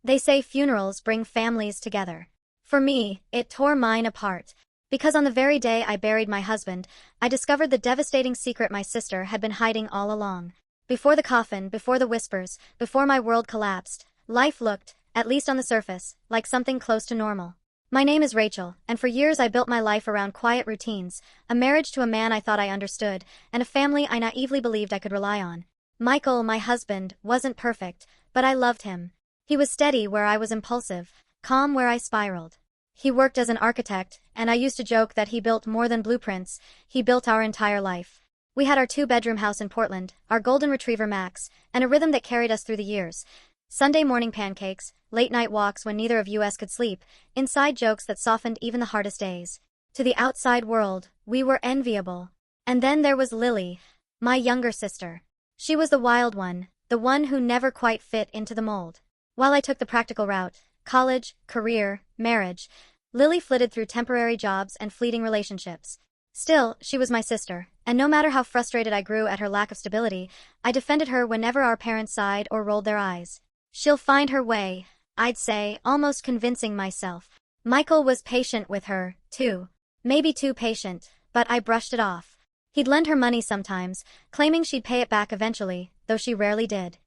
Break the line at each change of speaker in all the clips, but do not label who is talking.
They say funerals bring families together. For me, it tore mine apart. Because on the very day I buried my husband, I discovered the devastating secret my sister had been hiding all along. Before the coffin, before the whispers, before my world collapsed, life looked, at least on the surface, like something close to normal. My name is Rachel, and for years I built my life around quiet routines, a marriage to a man I thought I understood, and a family I naively believed I could rely on. Michael, my husband, wasn't perfect, but I loved him. He was steady where I was impulsive, calm where I spiraled. He worked as an architect, and I used to joke that he built more than blueprints, he built our entire life. We had our two-bedroom house in Portland, our golden retriever Max, and a rhythm that carried us through the years. Sunday morning pancakes, late-night walks when neither of us could sleep, inside jokes that softened even the hardest days. To the outside world, we were enviable. And then there was Lily, my younger sister. She was the wild one, the one who never quite fit into the mold. While I took the practical route, college, career, marriage, Lily flitted through temporary jobs and fleeting relationships. Still, she was my sister, and no matter how frustrated I grew at her lack of stability, I defended her whenever our parents sighed or rolled their eyes. She'll find her way, I'd say, almost convincing myself. Michael was patient with her, too. Maybe too patient, but I brushed it off. He'd lend her money sometimes, claiming she'd pay it back eventually, though she rarely did.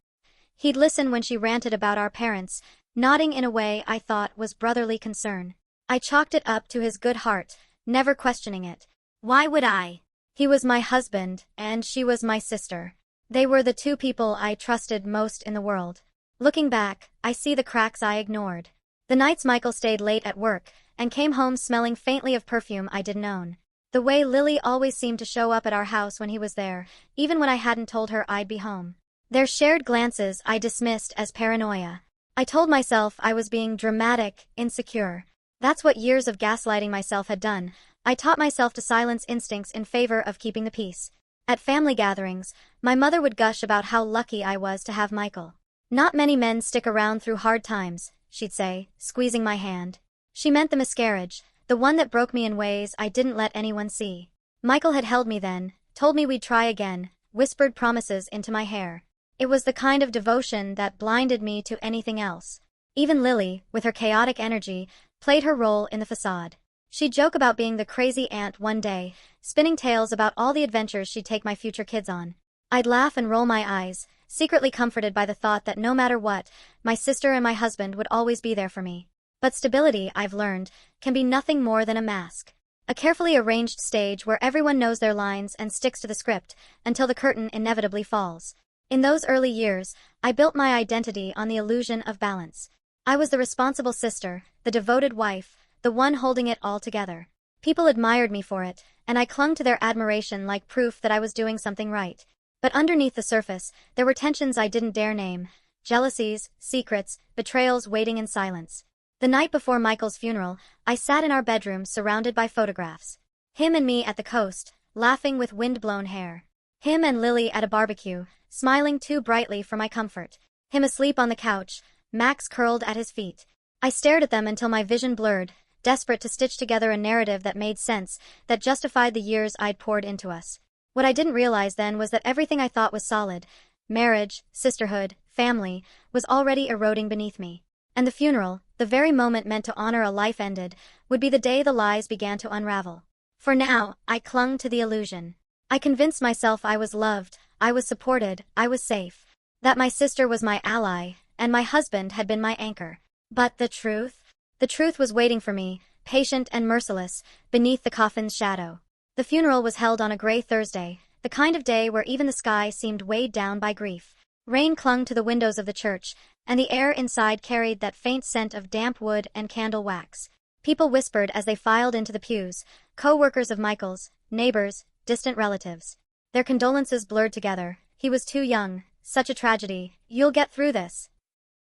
He'd listen when she ranted about our parents, nodding in a way I thought was brotherly concern. I chalked it up to his good heart, never questioning it. Why would I? He was my husband, and she was my sister. They were the two people I trusted most in the world. Looking back, I see the cracks I ignored. The nights Michael stayed late at work, and came home smelling faintly of perfume I didn't own. The way Lily always seemed to show up at our house when he was there, even when I hadn't told her I'd be home. Their shared glances I dismissed as paranoia. I told myself I was being dramatic, insecure. That's what years of gaslighting myself had done. I taught myself to silence instincts in favor of keeping the peace. At family gatherings, my mother would gush about how lucky I was to have Michael. Not many men stick around through hard times, she'd say, squeezing my hand. She meant the miscarriage, the one that broke me in ways I didn't let anyone see. Michael had held me then, told me we'd try again, whispered promises into my hair. It was the kind of devotion that blinded me to anything else. Even Lily, with her chaotic energy, played her role in the facade. She'd joke about being the crazy aunt one day, spinning tales about all the adventures she'd take my future kids on. I'd laugh and roll my eyes, secretly comforted by the thought that no matter what, my sister and my husband would always be there for me. But stability, I've learned, can be nothing more than a mask. A carefully arranged stage where everyone knows their lines and sticks to the script, until the curtain inevitably falls. In those early years, I built my identity on the illusion of balance. I was the responsible sister, the devoted wife, the one holding it all together. People admired me for it, and I clung to their admiration like proof that I was doing something right. But underneath the surface, there were tensions I didn't dare name. Jealousies, secrets, betrayals waiting in silence. The night before Michael's funeral, I sat in our bedroom surrounded by photographs. Him and me at the coast, laughing with wind-blown hair. Him and Lily at a barbecue, smiling too brightly for my comfort. Him asleep on the couch, Max curled at his feet. I stared at them until my vision blurred, desperate to stitch together a narrative that made sense, that justified the years I'd poured into us. What I didn't realize then was that everything I thought was solid, marriage, sisterhood, family, was already eroding beneath me. And the funeral, the very moment meant to honor a life ended, would be the day the lies began to unravel. For now, I clung to the illusion. I convinced myself I was loved, I was supported, I was safe. That my sister was my ally, and my husband had been my anchor. But the truth? The truth was waiting for me, patient and merciless, beneath the coffin's shadow. The funeral was held on a gray Thursday, the kind of day where even the sky seemed weighed down by grief. Rain clung to the windows of the church, and the air inside carried that faint scent of damp wood and candle wax. People whispered as they filed into the pews, co-workers of Michael's, neighbors, distant relatives. Their condolences blurred together. He was too young, such a tragedy, you'll get through this.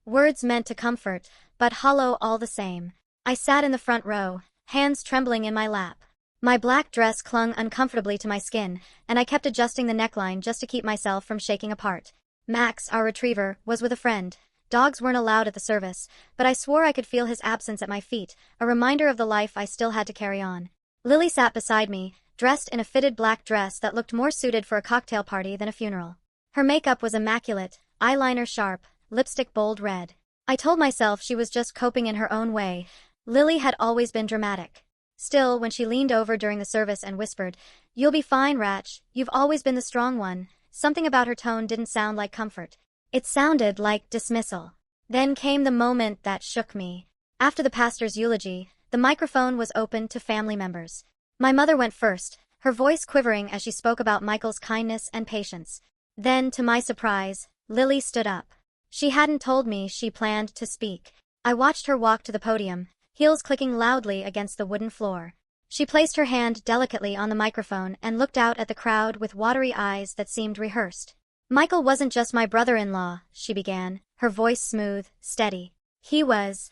Words meant to comfort, but hollow all the same. I sat in the front row, hands trembling in my lap. My black dress clung uncomfortably to my skin, and I kept adjusting the neckline just to keep myself from shaking apart. Max, our retriever, was with a friend. Dogs weren't allowed at the service, but I swore I could feel his absence at my feet, a reminder of the life I still had to carry on. Lily sat beside me, dressed in a fitted black dress that looked more suited for a cocktail party than a funeral. Her makeup was immaculate, eyeliner sharp, lipstick bold red. I told myself she was just coping in her own way. Lily had always been dramatic. Still, when she leaned over during the service and whispered, "You'll be fine, Ratch. You've always been the strong one," something about her tone didn't sound like comfort. It sounded like dismissal. Then came the moment that shook me. After the pastor's eulogy, the microphone was opened to family members. My mother went first, her voice quivering as she spoke about Michael's kindness and patience. Then, to my surprise, Lily stood up. She hadn't told me she planned to speak. I watched her walk to the podium, heels clicking loudly against the wooden floor. She placed her hand delicately on the microphone and looked out at the crowd with watery eyes that seemed rehearsed. "Michael wasn't just my brother-in-law," she began, her voice smooth, steady. He was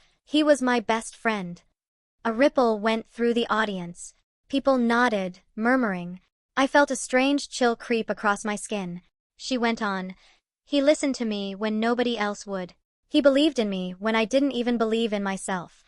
my best friend." A ripple went through the audience. People nodded, murmuring. I felt a strange chill creep across my skin. She went on. "He listened to me when nobody else would. He believed in me when I didn't even believe in myself.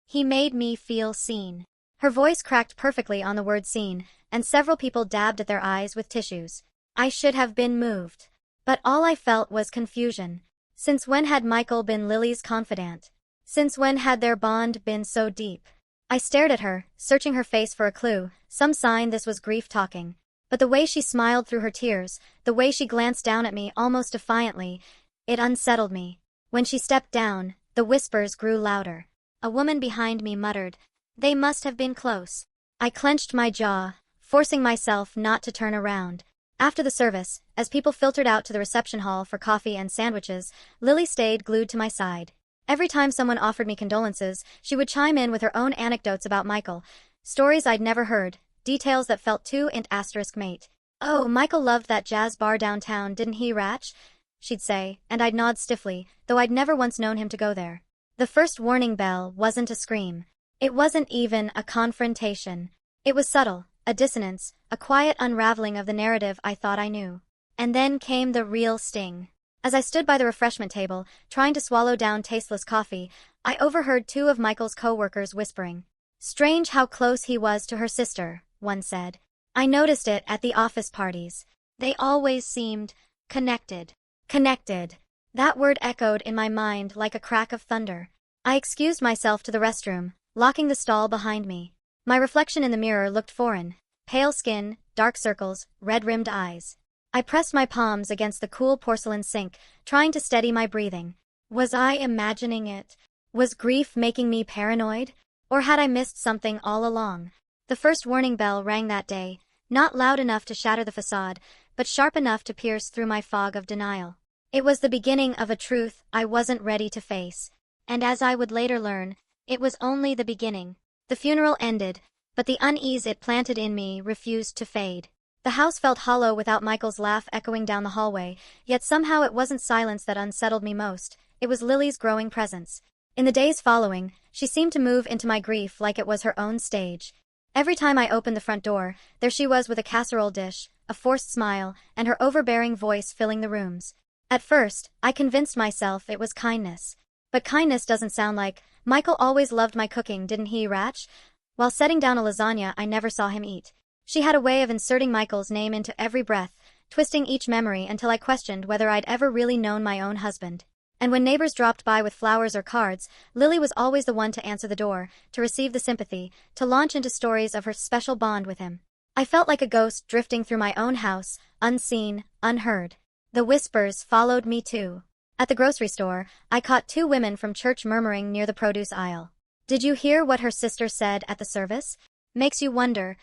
He made me feel seen." Her voice cracked perfectly on the word seen, and several people dabbed at their eyes with tissues. I should have been moved. But all I felt was confusion. Since when had Michael been Lily's confidant? Since when had their bond been so deep? I stared at her, searching her face for a clue, some sign this was grief talking. But the way she smiled through her tears, the way she glanced down at me almost defiantly, it unsettled me. When she stepped down, the whispers grew louder. A woman behind me muttered, "They must have been close." I clenched my jaw, forcing myself not to turn around. After the service, as people filtered out to the reception hall for coffee and sandwiches, Lily stayed glued to my side. Every time someone offered me condolences, she would chime in with her own anecdotes about Michael, stories I'd never heard, details that felt too int asterisk mate. "Oh, Michael loved that jazz bar downtown, didn't he, Ratch?" she'd say, and I'd nod stiffly, though I'd never once known him to go there. The first warning bell wasn't a scream. It wasn't even a confrontation. It was subtle, a dissonance, a quiet unraveling of the narrative I thought I knew. And then came the real sting. As I stood by the refreshment table, trying to swallow down tasteless coffee, I overheard two of Michael's co-workers whispering. "Strange how close he was to her sister," one said. "I noticed it at the office parties. They always seemed connected." Connected. That word echoed in my mind like a crack of thunder. I excused myself to the restroom, locking the stall behind me. My reflection in the mirror looked foreign. Pale skin, dark circles, red-rimmed eyes. I pressed my palms against the cool porcelain sink, trying to steady my breathing. Was I imagining it? Was grief making me paranoid? Or had I missed something all along? The first warning bell rang that day, not loud enough to shatter the facade, but sharp enough to pierce through my fog of denial. It was the beginning of a truth I wasn't ready to face. And as I would later learn, it was only the beginning. The funeral ended, but the unease it planted in me refused to fade. The house felt hollow without Michael's laugh echoing down the hallway, yet somehow it wasn't silence that unsettled me most, it was Lily's growing presence. In the days following, she seemed to move into my grief like it was her own stage. Every time I opened the front door, there she was with a casserole dish, a forced smile, and her overbearing voice filling the rooms. At first, I convinced myself it was kindness. But kindness doesn't sound like, "Michael always loved my cooking, didn't he, Ratch?" While setting down a lasagna I never saw him eat. She had a way of inserting Michael's name into every breath, twisting each memory until I questioned whether I'd ever really known my own husband. And when neighbors dropped by with flowers or cards, Lily was always the one to answer the door, to receive the sympathy, to launch into stories of her special bond with him. I felt like a ghost drifting through my own house, unseen, unheard. The whispers followed me too. At the grocery store, I caught two women from church murmuring near the produce aisle. "Did you hear what her sister said at the service?" Makes you wonder.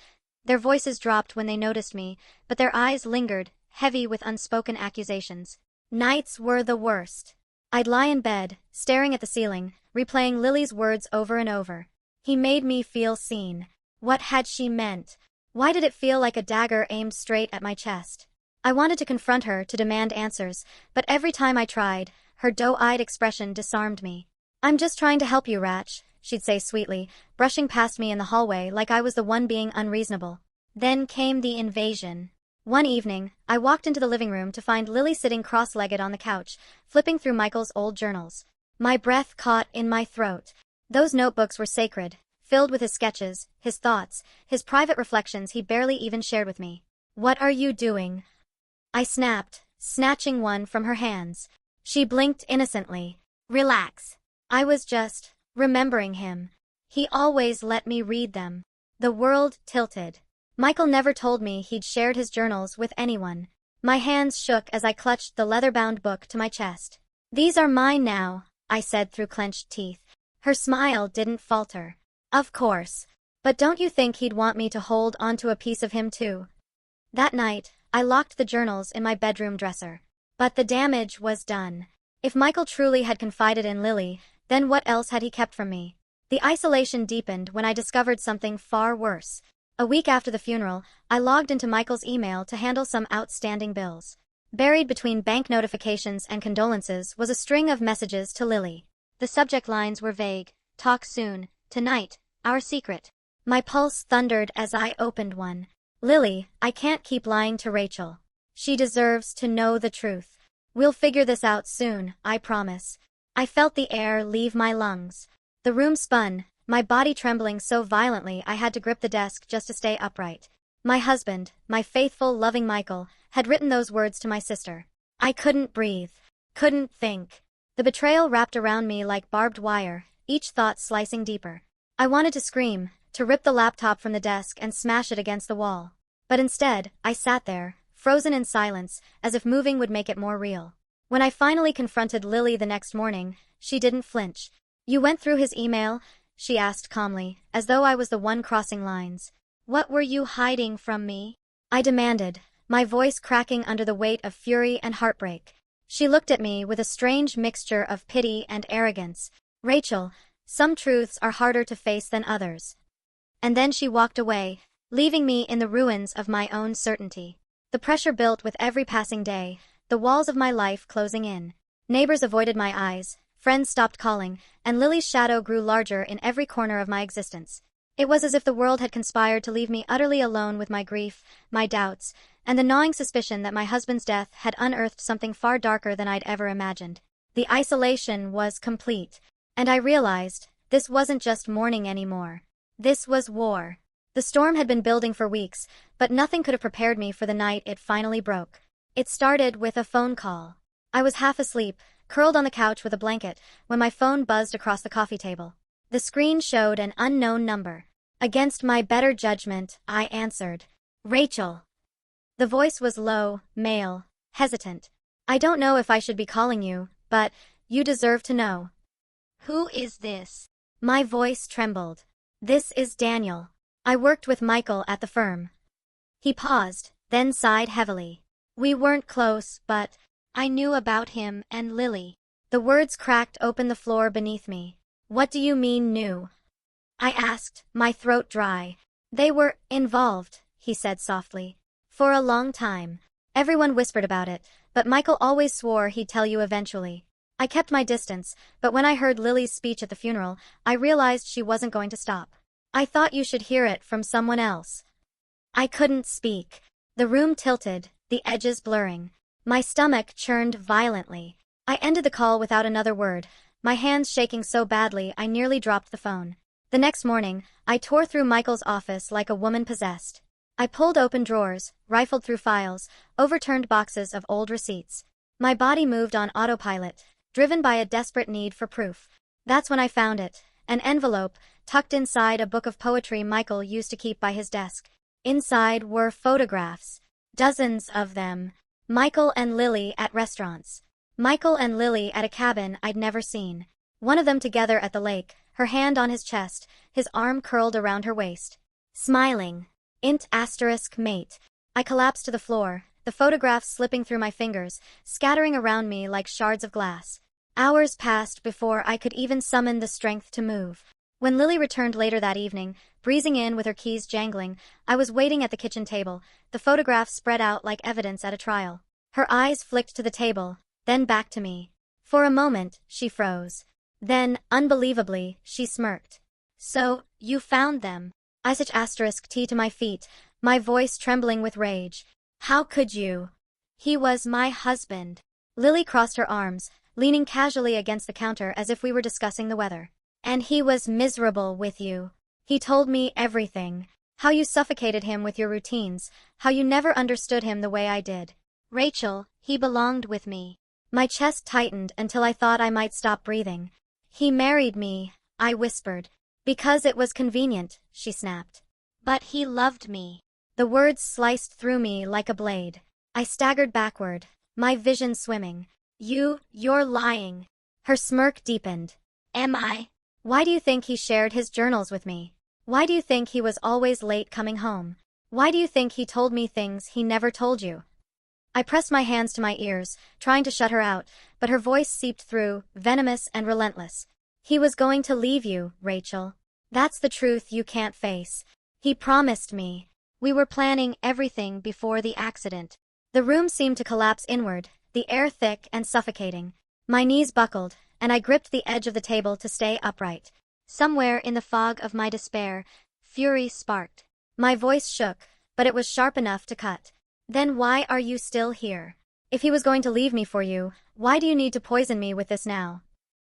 Their voices dropped when they noticed me, but their eyes lingered, heavy with unspoken accusations. Nights were the worst. I'd lie in bed, staring at the ceiling, replaying Lily's words over and over. He made me feel seen. What had she meant? Why did it feel like a dagger aimed straight at my chest? I wanted to confront her, to demand answers, but every time I tried, her doe-eyed expression disarmed me. "I'm just trying to help you, Ratch," she'd say sweetly, brushing past me in the hallway like I was the one being unreasonable. Then came the invasion. One evening, I walked into the living room to find Lily sitting cross-legged on the couch, flipping through Michael's old journals. My breath caught in my throat. Those notebooks were sacred, filled with his sketches, his thoughts, his private reflections he barely even shared with me. "What are you doing?" I snapped, snatching one from her hands. She blinked innocently. Relax. I was just remembering him. He always let me read them. The world tilted. Michael never told me he'd shared his journals with anyone. My hands shook as I clutched the leather-bound book to my chest. These are mine now, I said through clenched teeth. Her smile didn't falter. Of course. But don't you think he'd want me to hold onto a piece of him too? That night, I locked the journals in my bedroom dresser. But the damage was done. If Michael truly had confided in Lily, then what else had he kept from me? The isolation deepened when I discovered something far worse. A week after the funeral, I logged into Michael's email to handle some outstanding bills. Buried between bank notifications and condolences was a string of messages to Lily. The subject lines were vague. Talk soon. Tonight. Our secret. My pulse thundered as I opened one. Lily, I can't keep lying to Rachel. She deserves to know the truth. We'll figure this out soon, I promise. I felt the air leave my lungs. The room spun, my body trembling so violently I had to grip the desk just to stay upright. My husband, my faithful, loving Michael, had written those words to my sister. I couldn't breathe. Couldn't think. The betrayal wrapped around me like barbed wire, each thought slicing deeper. I wanted to scream, to rip the laptop from the desk and smash it against the wall. But instead, I sat there, frozen in silence, as if moving would make it more real. When I finally confronted Lily the next morning, she didn't flinch. You went through his email? She asked calmly, as though I was the one crossing lines. What were you hiding from me? I demanded, my voice cracking under the weight of fury and heartbreak. She looked at me with a strange mixture of pity and arrogance. Rachel, some truths are harder to face than others. And then she walked away, leaving me in the ruins of my own certainty. The pressure built with every passing day, the walls of my life closing in. Neighbors avoided my eyes, friends stopped calling, and Lily's shadow grew larger in every corner of my existence. It was as if the world had conspired to leave me utterly alone with my grief, my doubts, and the gnawing suspicion that my husband's death had unearthed something far darker than I'd ever imagined. The isolation was complete, and I realized this wasn't just mourning anymore. This was war. The storm had been building for weeks, but nothing could have prepared me for the night it finally broke. It started with a phone call. I was half asleep, curled on the couch with a blanket, when my phone buzzed across the coffee table. The screen showed an unknown number. Against my better judgment, I answered. Rachel. The voice was low, male, hesitant. I don't know if I should be calling you, but you deserve to know. Who is this? My voice trembled. This is Daniel. I worked with Michael at the firm. He paused, then sighed heavily. We weren't close, but I knew about him and Lily. The words cracked open the floor beneath me. What do you mean knew? I asked, my throat dry. They were involved, he said softly. For a long time. Everyone whispered about it, but Michael always swore he'd tell you eventually. I kept my distance, but when I heard Lily's speech at the funeral, I realized she wasn't going to stop. I thought you should hear it from someone else. I couldn't speak. The room tilted, the edges blurring. My stomach churned violently. I ended the call without another word, my hands shaking so badly I nearly dropped the phone. The next morning, I tore through Michael's office like a woman possessed. I pulled open drawers, rifled through files, overturned boxes of old receipts. My body moved on autopilot, driven by a desperate need for proof. That's when I found it, an envelope, tucked inside a book of poetry Michael used to keep by his desk. Inside were photographs. Dozens of them. Michael and Lily at restaurants. Michael and Lily at a cabin I'd never seen. One of them together at the lake, her hand on his chest, his arm curled around her waist. Smiling. Int asterisk mate. I collapsed to the floor, the photographs slipping through my fingers, scattering around me like shards of glass. Hours passed before I could even summon the strength to move. When Lily returned later that evening, breezing in with her keys jangling, I was waiting at the kitchen table, the photographs spread out like evidence at a trial. Her eyes flicked to the table, then back to me. For a moment, she froze. Then, unbelievably, she smirked. So, you found them. I such asterisk T to my feet, my voice trembling with rage. How could you? He was my husband. Lily crossed her arms, leaning casually against the counter as if we were discussing the weather. And he was miserable with you. He told me everything. How you suffocated him with your routines, how you never understood him the way I did. Rachel, he belonged with me. My chest tightened until I thought I might stop breathing. He married me, I whispered. Because it was convenient, she snapped. But he loved me. The words sliced through me like a blade. I staggered backward, my vision swimming. You're lying. Her smirk deepened. Am I? Why do you think he shared his journals with me? Why do you think he was always late coming home? Why do you think he told me things he never told you? I pressed my hands to my ears, trying to shut her out, but her voice seeped through, venomous and relentless. He was going to leave you, Rachel. That's the truth you can't face. He promised me. We were planning everything before the accident. The room seemed to collapse inward, the air thick and suffocating. My knees buckled, and I gripped the edge of the table to stay upright. Somewhere in the fog of my despair, fury sparked. My voice shook, but it was sharp enough to cut. Then why are you still here? If he was going to leave me for you, why do you need to poison me with this now?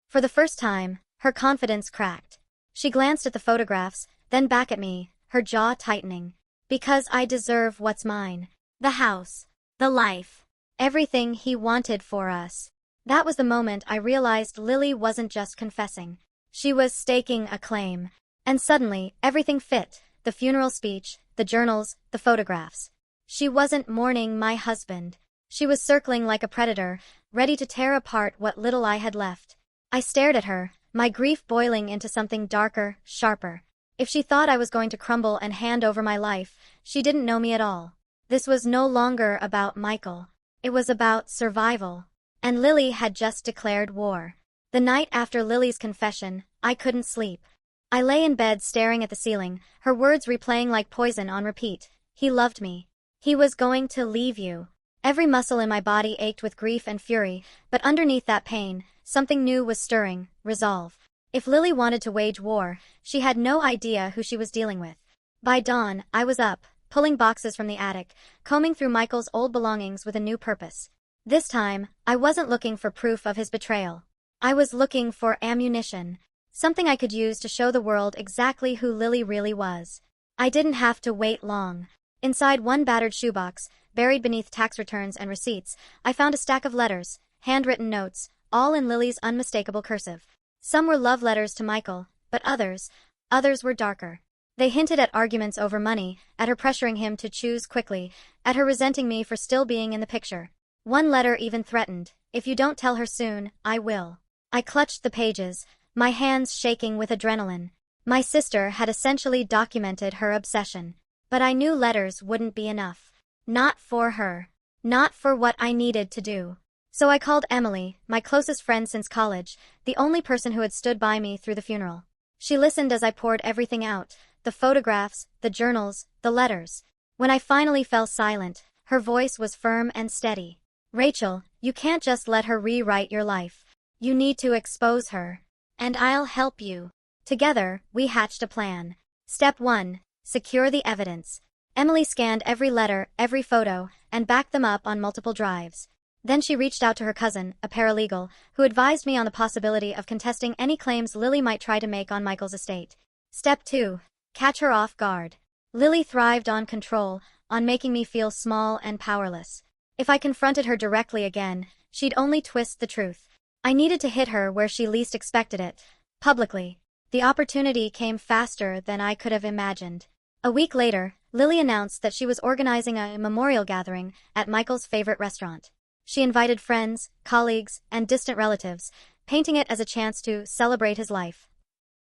For the first time, her confidence cracked. She glanced at the photographs, then back at me, her jaw tightening. Because I deserve what's mine. The house. The life. Everything he wanted for us. That was the moment I realized Lily wasn't just confessing. She was staking a claim. And suddenly, everything fit. The funeral speech, the journals, the photographs. She wasn't mourning my husband. She was circling like a predator, ready to tear apart what little I had left. I stared at her, my grief boiling into something darker, sharper. If she thought I was going to crumble and hand over my life, she didn't know me at all. This was no longer about Michael. It was about survival. And Lily had just declared war. The night after Lily's confession, I couldn't sleep. I lay in bed staring at the ceiling, her words replaying like poison on repeat. He loved me. He was going to leave you. Every muscle in my body ached with grief and fury, but underneath that pain, something new was stirring, resolve. If Lily wanted to wage war, she had no idea who she was dealing with. By dawn, I was up, pulling boxes from the attic, combing through Michael's old belongings with a new purpose. This time, I wasn't looking for proof of his betrayal. I was looking for ammunition. Something I could use to show the world exactly who Lily really was. I didn't have to wait long. Inside one battered shoebox, buried beneath tax returns and receipts, I found a stack of letters, handwritten notes, all in Lily's unmistakable cursive. Some were love letters to Michael, but others were darker. They hinted at arguments over money, at her pressuring him to choose quickly, at her resenting me for still being in the picture. One letter even threatened, "If you don't tell her soon, I will." I clutched the pages, my hands shaking with adrenaline. My sister had essentially documented her obsession. But I knew letters wouldn't be enough. Not for her. Not for what I needed to do. So I called Emily, my closest friend since college, the only person who had stood by me through the funeral. She listened as I poured everything out, the photographs, the journals, the letters. When I finally fell silent, her voice was firm and steady. Rachel, you can't just let her rewrite your life. You need to expose her. And I'll help you. Together, we hatched a plan. Step 1. Secure the evidence. Emily scanned every letter, every photo, and backed them up on multiple drives. Then she reached out to her cousin, a paralegal, who advised me on the possibility of contesting any claims Lily might try to make on Michael's estate. Step 2. Catch her off guard. Lily thrived on control, on making me feel small and powerless. If I confronted her directly again, she'd only twist the truth. I needed to hit her where she least expected it, publicly. The opportunity came faster than I could have imagined. A week later, Lily announced that she was organizing a memorial gathering at Michael's favorite restaurant. She invited friends, colleagues, and distant relatives, painting it as a chance to celebrate his life.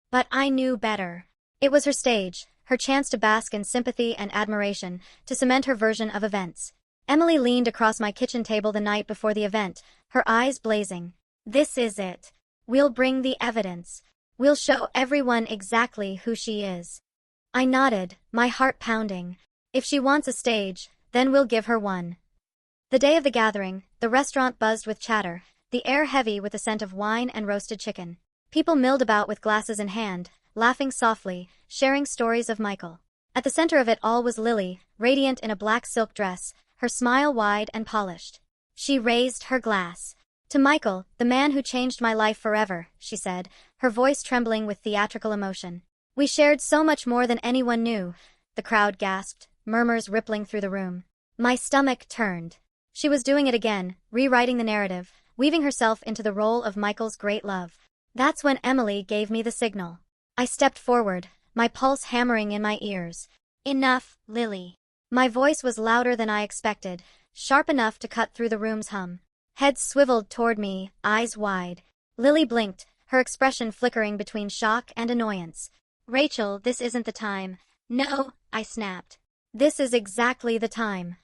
But I knew better. It was her stage, her chance to bask in sympathy and admiration, to cement her version of events. Emily leaned across my kitchen table the night before the event, her eyes blazing. "This is it. We'll bring the evidence. We'll show everyone exactly who she is." I nodded, my heart pounding. If she wants a stage, then we'll give her one. The day of the gathering, the restaurant buzzed with chatter, the air heavy with the scent of wine and roasted chicken. People milled about with glasses in hand, laughing softly, sharing stories of Michael. At the center of it all was Lily, radiant in a black silk dress, her smile wide and polished. She raised her glass. "To Michael, the man who changed my life forever," she said, her voice trembling with theatrical emotion. "We shared so much more than anyone knew," the crowd gasped, murmurs rippling through the room. My stomach turned. She was doing it again, rewriting the narrative, weaving herself into the role of Michael's great love. That's when Emily gave me the signal. I stepped forward, my pulse hammering in my ears. Enough, Lily. My voice was louder than I expected, sharp enough to cut through the room's hum. Heads swiveled toward me, eyes wide. Lily blinked, her expression flickering between shock and annoyance. Rachel, this isn't the time. No, I snapped. This is exactly the time.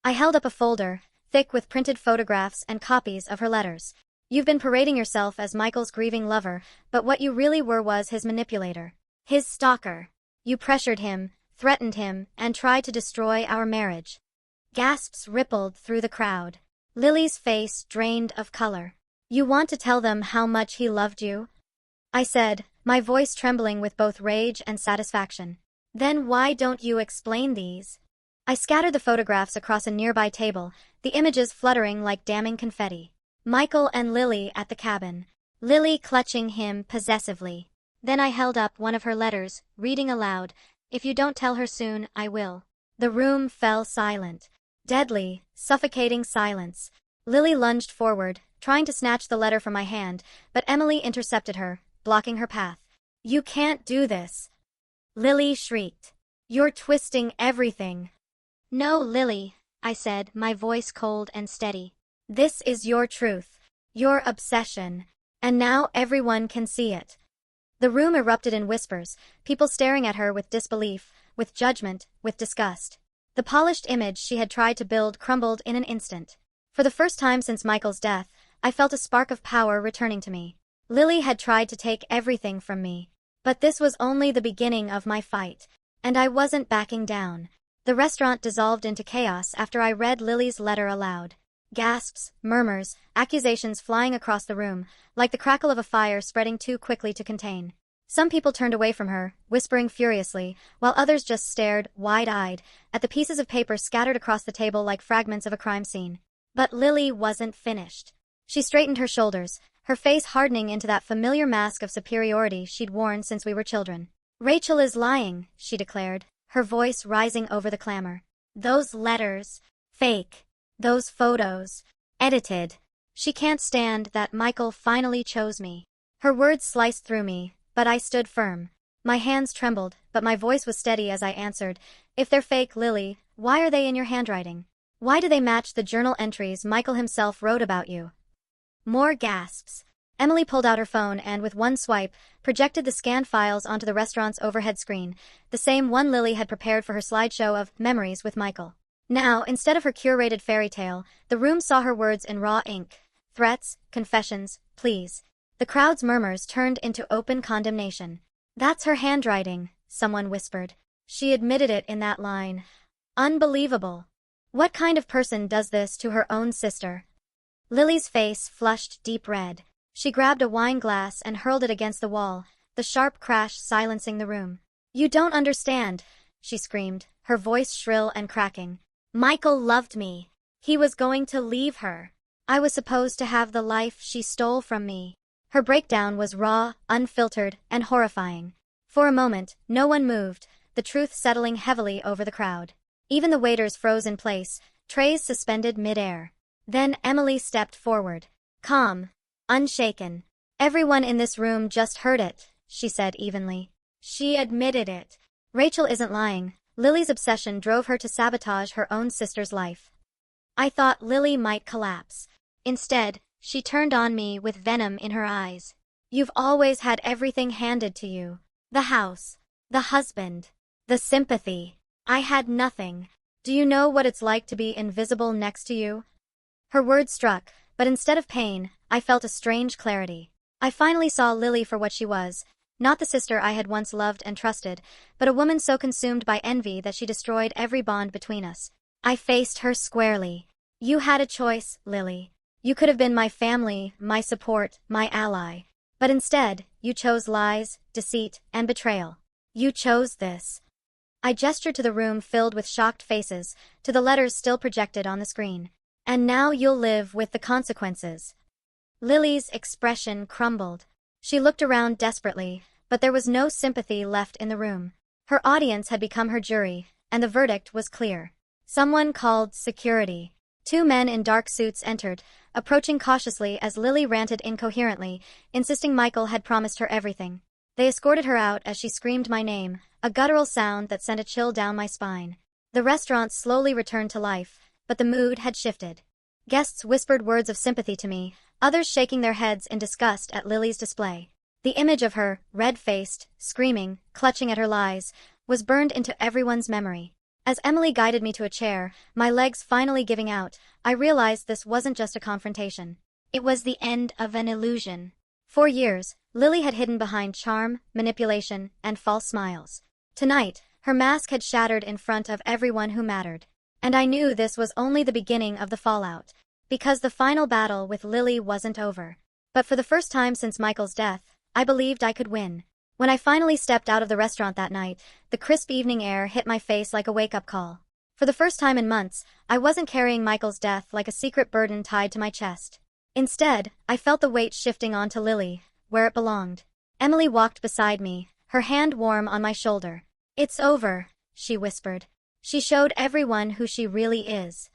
I held up a folder, thick with printed photographs and copies of her letters. You've been parading yourself as Michael's grieving lover, but what you really were was his manipulator. His stalker. You pressured him, threatened him, and tried to destroy our marriage. Gasps rippled through the crowd. Lily's face drained of color. You want to tell them how much he loved you? I said, my voice trembling with both rage and satisfaction. Then why don't you explain these? I scattered the photographs across a nearby table, the images fluttering like damning confetti. Michael and Lily at the cabin. Lily clutching him possessively. Then I held up one of her letters, reading aloud, "If you don't tell her soon, I will." The room fell silent. Deadly, suffocating silence. Lily lunged forward, trying to snatch the letter from my hand, but Emily intercepted her, blocking her path. "You can't do this." Lily shrieked. "You're twisting everything." "No, Lily," I said, my voice cold and steady. "This is your truth, your obsession, and now everyone can see it." The room erupted in whispers, people staring at her with disbelief, with judgment, with disgust. The polished image she had tried to build crumbled in an instant. For the first time since Michael's death, I felt a spark of power returning to me. Lily had tried to take everything from me. But this was only the beginning of my fight, and I wasn't backing down. The restaurant dissolved into chaos after I read Lily's letter aloud. Gasps, murmurs, accusations flying across the room, like the crackle of a fire spreading too quickly to contain. Some people turned away from her, whispering furiously, while others just stared, wide-eyed, at the pieces of paper scattered across the table like fragments of a crime scene. But Lily wasn't finished. She straightened her shoulders, her face hardening into that familiar mask of superiority she'd worn since we were children. "Rachel is lying," she declared, her voice rising over the clamor. "Those letters, fake. Those photos, edited. She can't stand that Michael finally chose me." Her words sliced through me, but I stood firm. My hands trembled, but my voice was steady as I answered, "If they're fake, Lily, why are they in your handwriting? Why do they match the journal entries Michael himself wrote about you?" More gasps. Emily pulled out her phone and, with one swipe, projected the scanned files onto the restaurant's overhead screen, the same one Lily had prepared for her slideshow of memories with Michael. Now, instead of her curated fairy tale, the room saw her words in raw ink. Threats, confessions, pleas. The crowd's murmurs turned into open condemnation. "That's her handwriting," someone whispered. "She admitted it in that line. Unbelievable. What kind of person does this to her own sister?" Lily's face flushed deep red. She grabbed a wine glass and hurled it against the wall, the sharp crash silencing the room. "You don't understand," she screamed, her voice shrill and cracking. "Michael loved me. He was going to leave her. I was supposed to have the life she stole from me." Her breakdown was raw, unfiltered, and horrifying. For a moment, no one moved, the truth settling heavily over the crowd. Even the waiters froze in place, trays suspended mid-air. Then Emily stepped forward. Calm, unshaken. "Everyone in this room just heard it," she said evenly. "She admitted it. Rachel isn't lying. Lily's obsession drove her to sabotage her own sister's life." I thought Lily might collapse. Instead, she turned on me with venom in her eyes. "You've always had everything handed to you. The house, the husband, the sympathy. I had nothing. Do you know what it's like to be invisible next to you?" Her words struck, but instead of pain, I felt a strange clarity. I finally saw Lily for what she was, not the sister I had once loved and trusted, but a woman so consumed by envy that she destroyed every bond between us. I faced her squarely. "You had a choice, Lily. You could have been my family, my support, my ally. But instead, you chose lies, deceit, and betrayal. You chose this." I gestured to the room filled with shocked faces, to the letters still projected on the screen. "And now you'll live with the consequences." Lily's expression crumbled. She looked around desperately, but there was no sympathy left in the room. Her audience had become her jury, and the verdict was clear. Someone called security. Two men in dark suits entered, approaching cautiously as Lily ranted incoherently, insisting Michael had promised her everything. They escorted her out as she screamed my name, a guttural sound that sent a chill down my spine. The restaurant slowly returned to life, but the mood had shifted. Guests whispered words of sympathy to me, others shaking their heads in disgust at Lily's display. The image of her, red-faced, screaming, clutching at her lies, was burned into everyone's memory. As Emily guided me to a chair, my legs finally giving out, I realized this wasn't just a confrontation. It was the end of an illusion. For years, Lily had hidden behind charm, manipulation, and false smiles. Tonight, her mask had shattered in front of everyone who mattered. And I knew this was only the beginning of the fallout, because the final battle with Lily wasn't over. But for the first time since Michael's death, I believed I could win. When I finally stepped out of the restaurant that night, the crisp evening air hit my face like a wake-up call. For the first time in months, I wasn't carrying Michael's death like a secret burden tied to my chest. Instead, I felt the weight shifting onto Lily, where it belonged. Emily walked beside me, her hand warm on my shoulder. "It's over," she whispered. She showed everyone who she really is.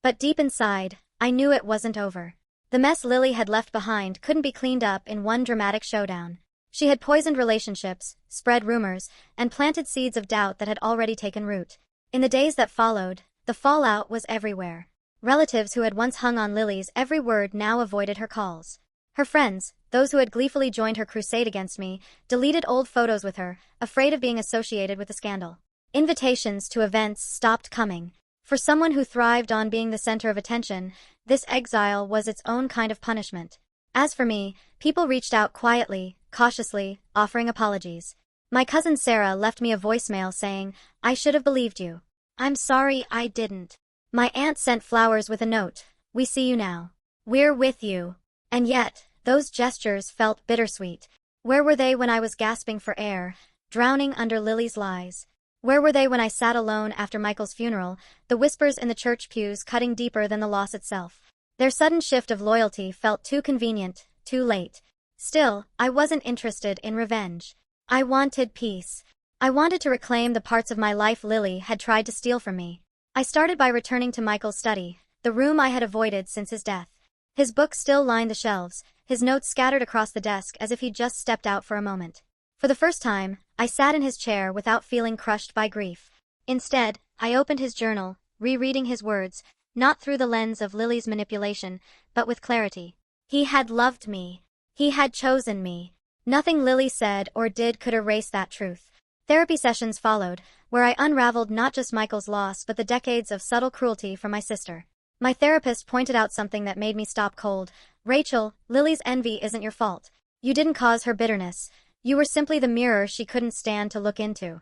But deep inside, I knew it wasn't over. The mess Lily had left behind couldn't be cleaned up in one dramatic showdown. She had poisoned relationships, spread rumors, and planted seeds of doubt that had already taken root. In the days that followed, the fallout was everywhere. Relatives who had once hung on Lily's every word now avoided her calls. Her friends, those who had gleefully joined her crusade against me, deleted old photos with her, afraid of being associated with the scandal. Invitations to events stopped coming. For someone who thrived on being the center of attention, this exile was its own kind of punishment. As for me, people reached out quietly, cautiously, offering apologies. My cousin Sarah left me a voicemail saying, "I should have believed you. I'm sorry I didn't." My aunt sent flowers with a note, "We see you now. We're with you." And yet, those gestures felt bittersweet. Where were they when I was gasping for air, drowning under Lily's lies? Where were they when I sat alone after Michael's funeral, the whispers in the church pews cutting deeper than the loss itself? Their sudden shift of loyalty felt too convenient, too late. Still, I wasn't interested in revenge. I wanted peace. I wanted to reclaim the parts of my life Lily had tried to steal from me. I started by returning to Michael's study, the room I had avoided since his death. His books still lined the shelves, his notes scattered across the desk as if he'd just stepped out for a moment. For the first time, I sat in his chair without feeling crushed by grief. Instead, I opened his journal, rereading his words, not through the lens of Lily's manipulation, but with clarity. He had loved me. He had chosen me. Nothing Lily said or did could erase that truth. Therapy sessions followed, where I unraveled not just Michael's loss but the decades of subtle cruelty from my sister. My therapist pointed out something that made me stop cold. "Rachel, Lily's envy isn't your fault. You didn't cause her bitterness. You were simply the mirror she couldn't stand to look into."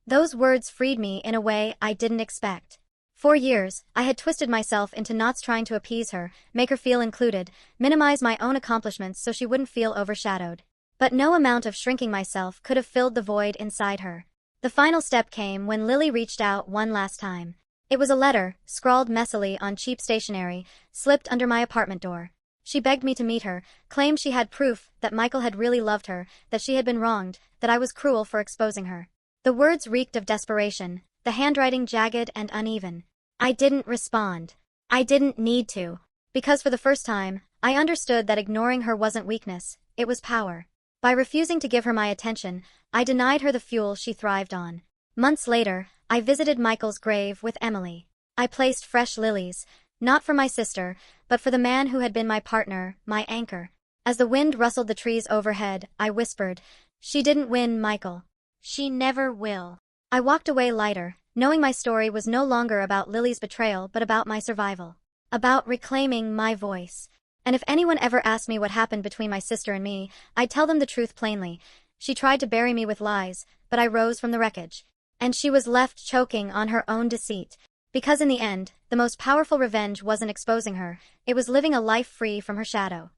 Those words freed me in a way I didn't expect. For years, I had twisted myself into knots trying to appease her, make her feel included, minimize my own accomplishments so she wouldn't feel overshadowed. But no amount of shrinking myself could have filled the void inside her. The final step came when Lily reached out one last time. It was a letter, scrawled messily on cheap stationery, slipped under my apartment door. She begged me to meet her, claimed she had proof that Michael had really loved her, that she had been wronged, that I was cruel for exposing her. The words reeked of desperation, the handwriting jagged and uneven. I didn't respond. I didn't need to. Because for the first time, I understood that ignoring her wasn't weakness, it was power. By refusing to give her my attention, I denied her the fuel she thrived on. Months later, I visited Michael's grave with Emily. I placed fresh lilies, not for my sister, but for the man who had been my partner, my anchor. As the wind rustled the trees overhead, I whispered, "She didn't win, Michael. She never will." I walked away lighter, knowing my story was no longer about Lily's betrayal but about my survival. About reclaiming my voice. And if anyone ever asked me what happened between my sister and me, I'd tell them the truth plainly. She tried to bury me with lies, but I rose from the wreckage. And she was left choking on her own deceit. Because in the end, the most powerful revenge wasn't exposing her, it was living a life free from her shadow.